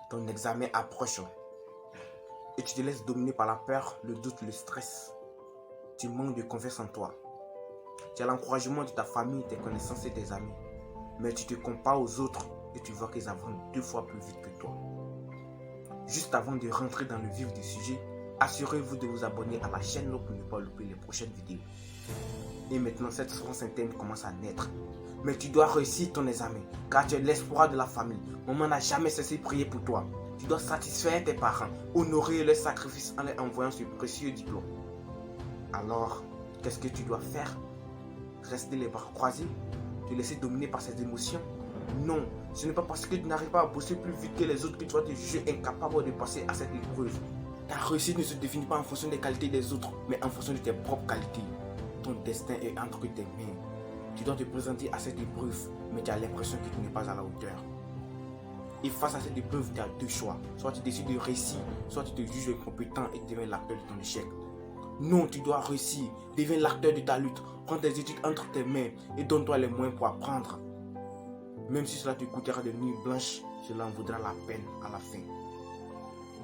Ton examen approche et tu te laisses dominer par la peur, le doute, le stress. Tu manques de confiance en toi. Tu as l'encouragement de ta famille, tes connaissances et tes amis. Mais tu te compares aux autres et tu vois qu'ils avancent 2 fois plus vite que toi. Juste avant de rentrer dans le vif du sujet, assurez-vous de vous abonner à la chaîne pour ne pas louper les prochaines vidéos. Et maintenant, cette souffrance interne commence à naître. Mais tu dois réussir ton examen, car tu es l'espoir de la famille. Maman n'a jamais cessé de prier pour toi. Tu dois satisfaire tes parents, honorer leurs sacrifices en leur envoyant ce précieux diplôme. Alors, qu'est-ce que tu dois faire? Rester les bras croisés? Te laisser dominer par ces émotions? Non, ce n'est pas parce que tu n'arrives pas à bosser plus vite que les autres que tu vas te juger incapable de passer à cette épreuve. Ta réussite ne se définit pas en fonction des qualités des autres, mais en fonction de tes propres qualités. Ton destin est entre tes mains. Tu dois te présenter à cette épreuve, mais tu as l'impression que tu n'es pas à la hauteur. Et face à cette épreuve, tu as 2 choix. Soit tu décides de réussir, soit tu te juges incompétent et tu deviens l'acteur de ton échec. Non, tu dois réussir. Deviens l'acteur de ta lutte. Prends tes études entre tes mains et donne-toi les moyens pour apprendre. Même si cela te coûtera des nuits blanches, cela en vaudra la peine à la fin.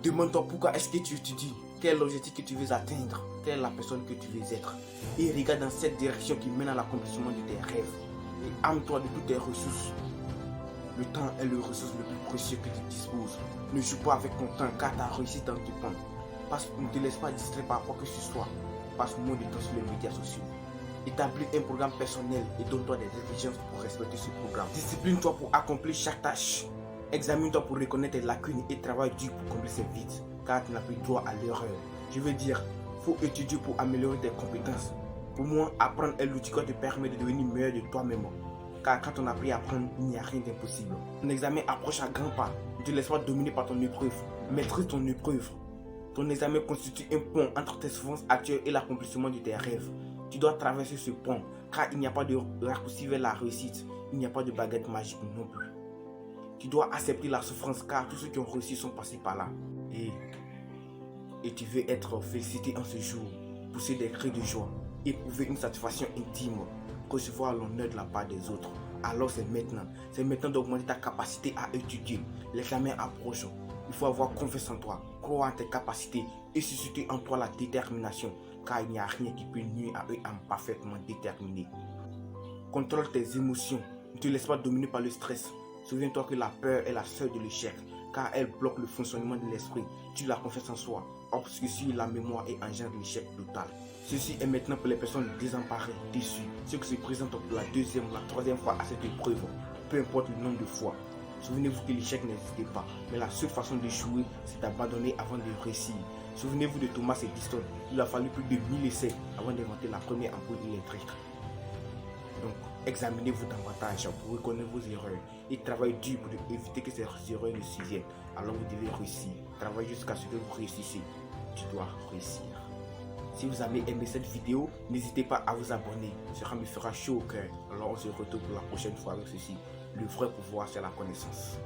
Demande-toi pourquoi est-ce que tu étudies, quel est l'objectif que tu veux atteindre, quelle est la personne que tu veux être. Et regarde dans cette direction qui mène à l'accomplissement de tes rêves. Et arme-toi de toutes tes ressources. Le temps est le ressource le plus précieux que tu disposes. Ne joue pas avec ton temps car ta réussite en dépend. Ne te laisse pas distraire par quoi que ce soit. Passe moins de temps sur les médias sociaux. Établis un programme personnel et donne-toi des exigences pour respecter ce programme. Discipline-toi pour accomplir chaque tâche. Examine-toi pour reconnaître tes lacunes et travaille dur pour combler ces vides, car tu n'as plus droit à l'erreur. Je veux dire, il faut étudier pour améliorer tes compétences. Pour moi, apprendre est l'outil qui te permet de devenir meilleur de toi-même. Car quand on a appris à apprendre, il n'y a rien d'impossible. Ton examen approche à grands pas. Ne te laisse pas dominer par ton épreuve. Maîtrise ton épreuve. Ton examen constitue un pont entre tes souffrances actuelles et l'accomplissement de tes rêves. Tu dois traverser ce pont, car il n'y a pas de raccourci vers la réussite. Il n'y a pas de baguette magique non plus. Tu dois accepter la souffrance, car tous ceux qui ont réussi sont passés par là. Et tu veux être félicité en ce jour, pousser des cris de joie, éprouver une satisfaction intime, recevoir l'honneur de la part des autres. Alors c'est maintenant d'augmenter ta capacité à étudier. L'examen approche. Il faut avoir confiance en toi, croire en tes capacités et susciter en toi la détermination, car il n'y a rien qui peut nuire à eux en parfaitement déterminé. Contrôle tes émotions, ne te laisse pas dominer par le stress. Souviens-toi que la peur est la sœur de l'échec, car elle bloque le fonctionnement de l'esprit, tue la confiance en soi, obscurcit la mémoire et engendre l'échec total. Ceci est maintenant pour les personnes désemparées, déçues, ceux qui se présentent pour la 2e ou la 3e fois à cette épreuve, peu importe le nombre de fois. Souvenez-vous que l'échec n'existait pas, mais la seule façon de jouer, c'est d'abandonner avant de réussir. Souvenez-vous de Thomas Edison, il a fallu plus de 1000 essais avant d'inventer la première ampoule électrique. Donc, examinez-vous davantage pour reconnaître vos erreurs et travaillez dur pour éviter que ces erreurs ne surviennent. Alors vous devez réussir. Travaillez jusqu'à ce que vous réussissiez. Tu dois réussir. Si vous avez aimé cette vidéo, n'hésitez pas à vous abonner. Cela me fera chaud au cœur. Alors on se retrouve pour la prochaine fois avec ceci. Le vrai pouvoir, c'est la connaissance.